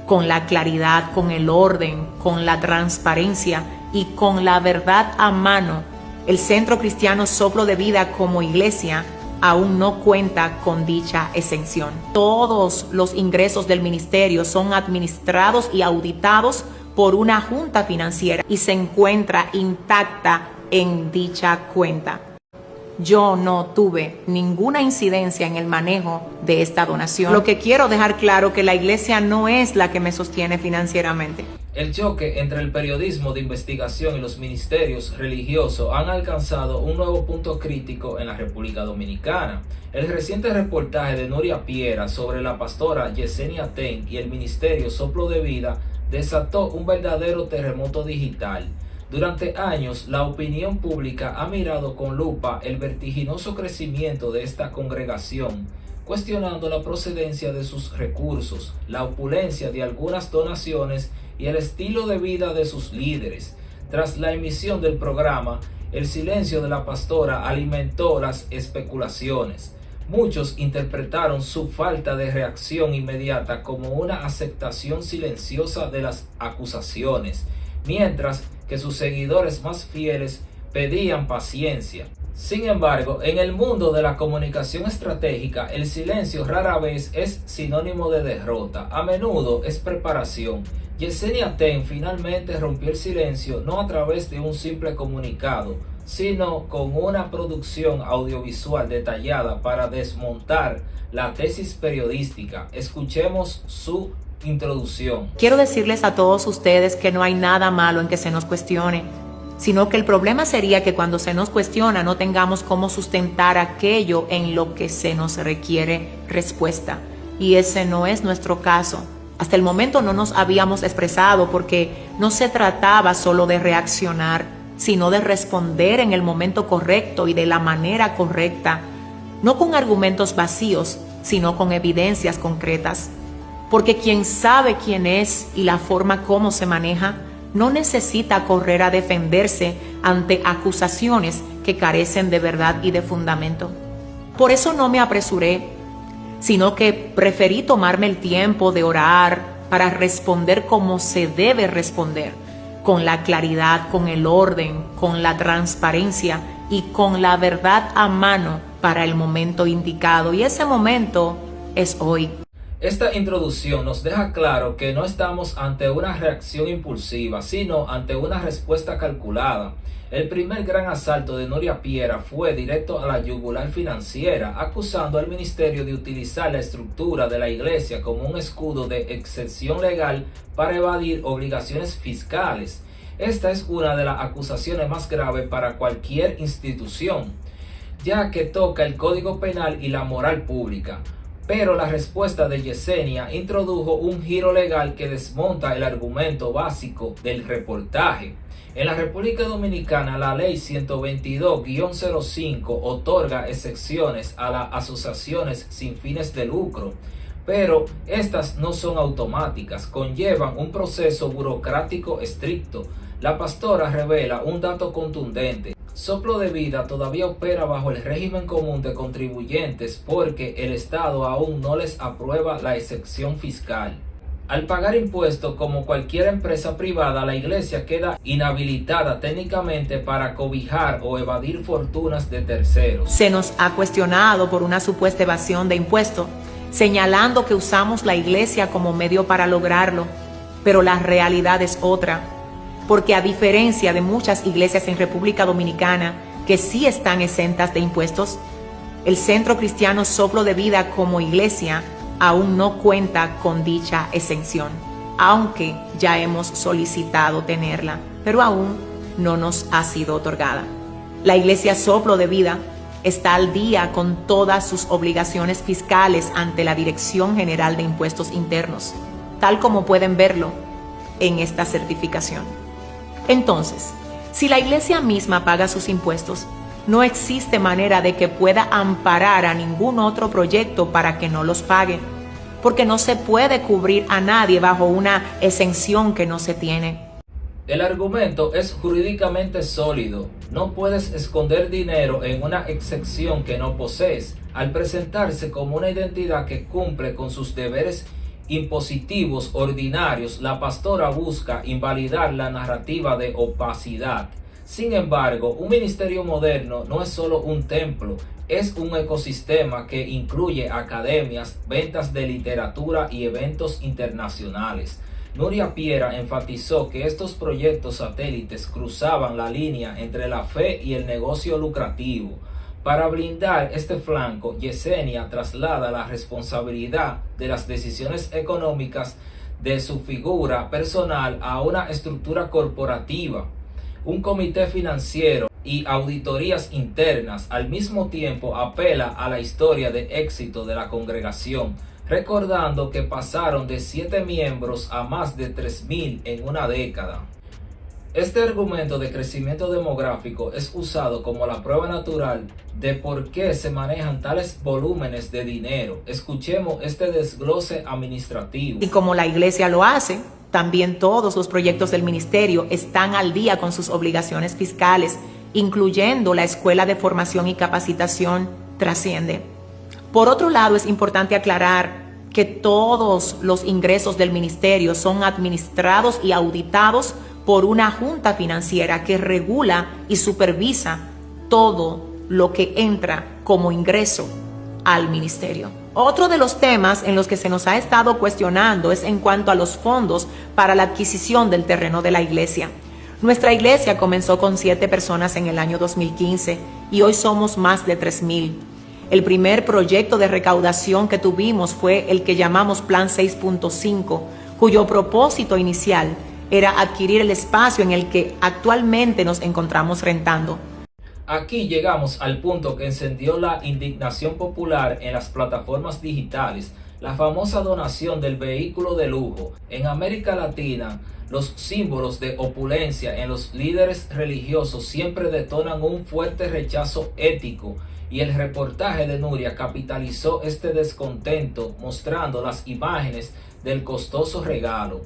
con la claridad, con el orden, con la transparencia y con la verdad a mano, el Centro Cristiano Soplo de Vida como iglesia aún no cuenta con dicha exención. Todos los ingresos del ministerio son administrados y auditados por una junta financiera y se encuentra intacta en dicha cuenta. Yo no tuve ninguna incidencia en el manejo de esta donación. Lo que quiero dejar claro que la iglesia no es la que me sostiene financieramente. El choque entre el periodismo de investigación y los ministerios religiosos han alcanzado un nuevo punto crítico en la República Dominicana. El reciente reportaje de Nuria Piera sobre la pastora Yesenia Ten y el ministerio Soplo de Vida desató un verdadero terremoto digital. Durante años, la opinión pública ha mirado con lupa el vertiginoso crecimiento de esta congregación, cuestionando la procedencia de sus recursos, la opulencia de algunas donaciones y el estilo de vida de sus líderes. Tras la emisión del programa, el silencio de la pastora alimentó las especulaciones. Muchos interpretaron su falta de reacción inmediata como una aceptación silenciosa de las acusaciones, mientras que sus seguidores más fieles pedían paciencia. Sin embargo, en el mundo de la comunicación estratégica, el silencio rara vez es sinónimo de derrota, a menudo es preparación. Yesenia Ten finalmente rompió el silencio no a través de un simple comunicado, sino con una producción audiovisual detallada para desmontar la tesis periodística. Escuchemos su introducción. Quiero decirles a todos ustedes que no hay nada malo en que se nos cuestione, sino que el problema sería que cuando se nos cuestiona no tengamos cómo sustentar aquello en lo que se nos requiere respuesta. Y ese no es nuestro caso. Hasta el momento no nos habíamos expresado porque no se trataba solo de reaccionar, sino de responder en el momento correcto y de la manera correcta, no con argumentos vacíos, sino con evidencias concretas. Porque quien sabe quién es y la forma como se maneja, no necesita correr a defenderse ante acusaciones que carecen de verdad y de fundamento. Por eso no me apresuré, sino que preferí tomarme el tiempo de orar para responder como se debe responder, con la claridad, con el orden, con la transparencia y con la verdad a mano para el momento indicado. Y ese momento es hoy. Esta introducción nos deja claro que no estamos ante una reacción impulsiva, sino ante una respuesta calculada. El primer gran asalto de Nuria Piera fue directo a la yugular financiera, acusando al ministerio de utilizar la estructura de la iglesia como un escudo de excepción legal para evadir obligaciones fiscales. Esta es una de las acusaciones más graves para cualquier institución, ya que toca el Código Penal y la moral pública. Pero la respuesta de Yesenia introdujo un giro legal que desmonta el argumento básico del reportaje. En la República Dominicana, la Ley 122-05 otorga excepciones a las asociaciones sin fines de lucro, pero estas no son automáticas, conllevan un proceso burocrático estricto. La pastora revela un dato contundente. Soplo de Vida todavía opera bajo el régimen común de contribuyentes porque el Estado aún no les aprueba la exención fiscal. Al pagar impuestos como cualquier empresa privada, la iglesia queda inhabilitada técnicamente para cobijar o evadir fortunas de terceros. Se nos ha cuestionado por una supuesta evasión de impuestos, señalando que usamos la iglesia como medio para lograrlo, pero la realidad es otra. Porque a diferencia de muchas iglesias en República Dominicana que sí están exentas de impuestos, el Centro Cristiano Soplo de Vida como iglesia aún no cuenta con dicha exención, aunque ya hemos solicitado tenerla, pero aún no nos ha sido otorgada. La iglesia Soplo de Vida está al día con todas sus obligaciones fiscales ante la Dirección General de Impuestos Internos, tal como pueden verlo en esta certificación. Entonces, si la iglesia misma paga sus impuestos, no existe manera de que pueda amparar a ningún otro proyecto para que no los pague, porque no se puede cubrir a nadie bajo una exención que no se tiene. El argumento es jurídicamente sólido. No puedes esconder dinero en una exención que no posees, al presentarse como una identidad que cumple con sus deberes impositivos ordinarios, la pastora busca invalidar la narrativa de opacidad. Sin embargo, un ministerio moderno no es solo un templo, es un ecosistema que incluye academias, ventas de literatura y eventos internacionales. Nuria Piera enfatizó que estos proyectos satélites cruzaban la línea entre la fe y el negocio lucrativo. Para blindar este flanco, Yesenia traslada la responsabilidad de las decisiones económicas de su figura personal a una estructura corporativa, un comité financiero y auditorías internas. Al mismo tiempo apela a la historia de éxito de la congregación, recordando que pasaron de 7 miembros a más de 3,000 en una década. Este argumento de crecimiento demográfico es usado como la prueba natural de por qué se manejan tales volúmenes de dinero. Escuchemos este desglose administrativo. Y como la iglesia lo hace, también todos los proyectos del ministerio están al día con sus obligaciones fiscales, incluyendo la Escuela de Formación y Capacitación Trasciende. Por otro lado, es importante aclarar que todos los ingresos del ministerio son administrados y auditados por una junta financiera que regula y supervisa todo lo que entra como ingreso al ministerio. Otro de los temas en los que se nos ha estado cuestionando es en cuanto a los fondos para la adquisición del terreno de la iglesia. Nuestra iglesia comenzó con 7 personas en el año 2015 y hoy somos más de 3,000. El primer proyecto de recaudación que tuvimos fue el que llamamos Plan 6.5, cuyo propósito inicial era adquirir el espacio en el que actualmente nos encontramos rentando. Aquí llegamos al punto que encendió la indignación popular en las plataformas digitales, la famosa donación del vehículo de lujo. En América Latina, los símbolos de opulencia en los líderes religiosos siempre detonan un fuerte rechazo ético, y el reportaje de Nuria capitalizó este descontento mostrando las imágenes del costoso regalo.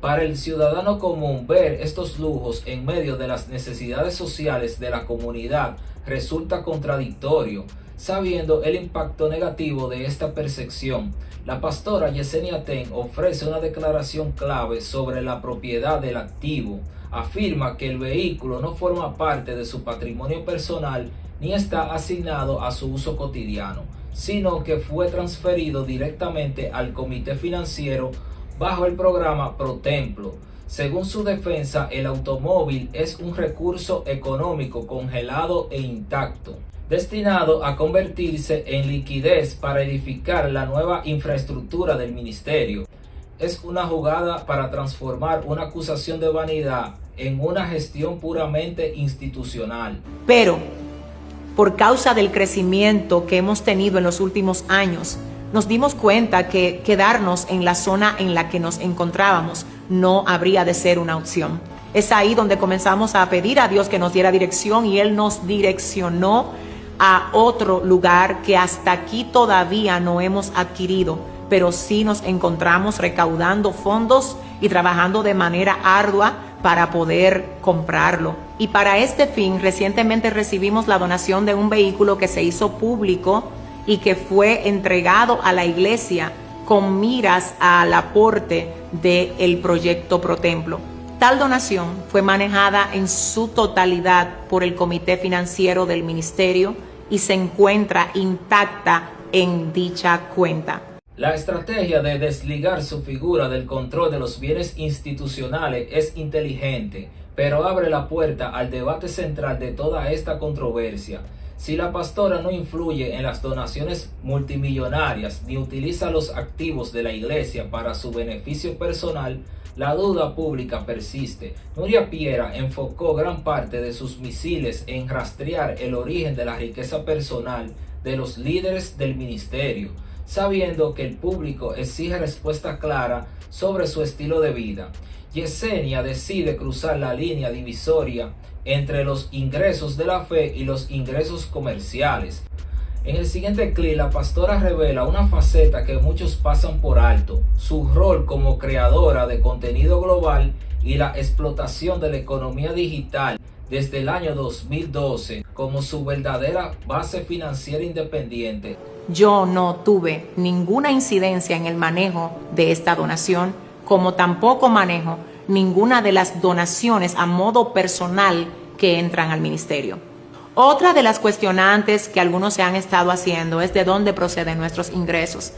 Para el ciudadano común, ver estos lujos en medio de las necesidades sociales de la comunidad resulta contradictorio. Sabiendo el impacto negativo de esta percepción, la pastora Yesenia Ten ofrece una declaración clave sobre la propiedad del activo. Afirma que el vehículo no forma parte de su patrimonio personal ni está asignado a su uso cotidiano, sino que fue transferido directamente al comité financiero bajo el programa ProTemplo. Según su defensa, el automóvil es un recurso económico congelado e intacto, destinado a convertirse en liquidez para edificar la nueva infraestructura del ministerio. Es una jugada para transformar una acusación de vanidad en una gestión puramente institucional. Pero, por causa del crecimiento que hemos tenido en los últimos años, nos dimos cuenta que quedarnos en la zona en la que nos encontrábamos no habría de ser una opción. Es ahí donde comenzamos a pedir a Dios que nos diera dirección y Él nos direccionó a otro lugar que hasta aquí todavía no hemos adquirido, pero sí nos encontramos recaudando fondos y trabajando de manera ardua para poder comprarlo. Y para este fin, recientemente recibimos la donación de un vehículo que se hizo público y que fue entregado a la iglesia con miras al aporte del proyecto ProTemplo. Tal donación fue manejada en su totalidad por el comité financiero del ministerio y se encuentra intacta en dicha cuenta. La estrategia de desligar su figura del control de los bienes institucionales es inteligente, pero abre la puerta al debate central de toda esta controversia. Si la pastora no influye en las donaciones multimillonarias ni utiliza los activos de la iglesia para su beneficio personal, la duda pública persiste. Nuria Piera enfocó gran parte de sus misiles en rastrear el origen de la riqueza personal de los líderes del ministerio, sabiendo que el público exige respuesta clara sobre su estilo de vida. Yesenia decide cruzar la línea divisoria entre los ingresos de la fe y los ingresos comerciales. En el siguiente clip, la pastora revela una faceta que muchos pasan por alto: su rol como creadora de contenido global y la explotación de la economía digital desde el año 2012 como su verdadera base financiera independiente. yo no tuve ninguna incidencia en el manejo de esta donación, como tampoco manejo ninguna de las donaciones a modo personal que entran al ministerio. Otra de las cuestionantes que algunos se han estado haciendo es de dónde proceden nuestros ingresos.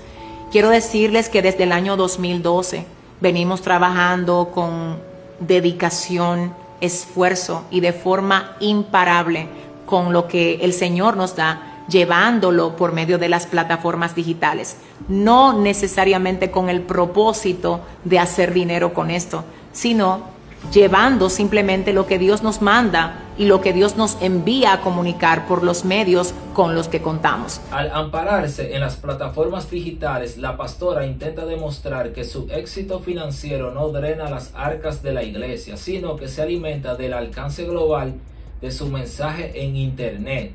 Quiero decirles que desde el año 2012 venimos trabajando con dedicación, esfuerzo y de forma imparable con lo que el Señor nos da, llevándolo por medio de las plataformas digitales, no necesariamente con el propósito de hacer dinero con esto, sino llevando simplemente lo que Dios nos manda y lo que Dios nos envía a comunicar por los medios con los que contamos. Al ampararse en las plataformas digitales, la pastora intenta demostrar que su éxito financiero no drena las arcas de la iglesia, sino que se alimenta del alcance global de su mensaje en Internet.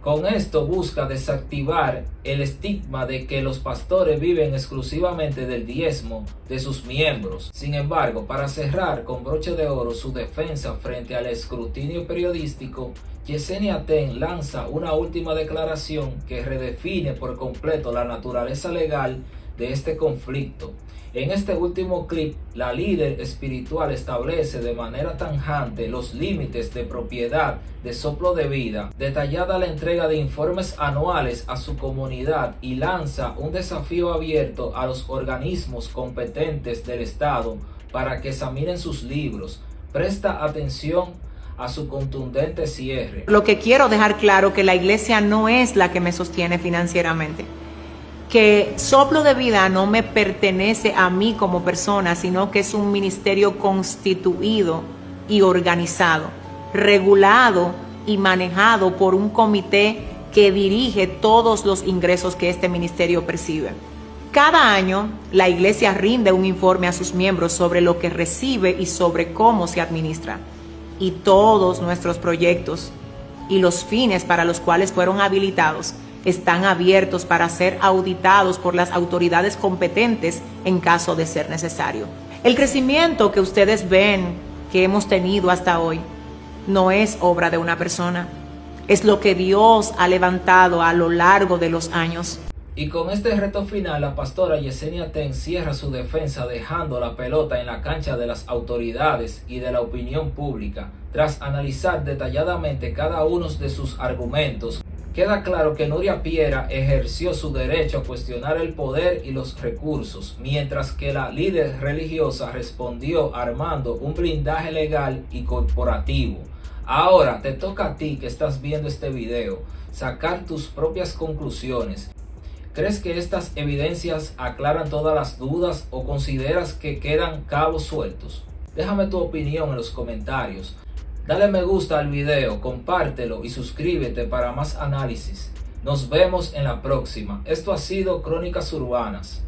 Con esto busca desactivar el estigma de que los pastores viven exclusivamente del diezmo de sus miembros. Sin embargo, para cerrar con broche de oro su defensa frente al escrutinio periodístico, Yesenia Ten lanza una última declaración que redefine por completo la naturaleza legal de este conflicto. En este último clip, la líder espiritual establece de manera tajante los límites de propiedad de Soplo de Vida, detallada la entrega de informes anuales a su comunidad y lanza un desafío abierto a los organismos competentes del Estado para que examinen sus libros. Presta atención a su contundente cierre. Lo que quiero dejar claro que la iglesia no es la que me sostiene financieramente, que Soplo de Vida no me pertenece a mí como persona, sino que es un ministerio constituido y organizado, regulado y manejado por un comité que dirige todos los ingresos que este ministerio percibe. Cada año, la iglesia rinde un informe a sus miembros sobre lo que recibe y sobre cómo se administra. Y todos nuestros proyectos y los fines para los cuales fueron habilitados están abiertos para ser auditados por las autoridades competentes en caso de ser necesario. El crecimiento que ustedes ven que hemos tenido hasta hoy no es obra de una persona, es lo que Dios ha levantado a lo largo de los años. Y con este reto final, la pastora Yesenia Ten cierra su defensa dejando la pelota en la cancha de las autoridades y de la opinión pública. Tras analizar detalladamente cada uno de sus argumentos, queda claro que Nuria Piera ejerció su derecho a cuestionar el poder y los recursos, mientras que la líder religiosa respondió armando un blindaje legal y corporativo. Ahora te toca a ti que estás viendo este video sacar tus propias conclusiones. ¿Crees que estas evidencias aclaran todas las dudas o consideras que quedan cabos sueltos? Déjame tu opinión en los comentarios. Dale me gusta al video, compártelo y suscríbete para más análisis. Nos vemos en la próxima. Esto ha sido Crónicas Urbanas.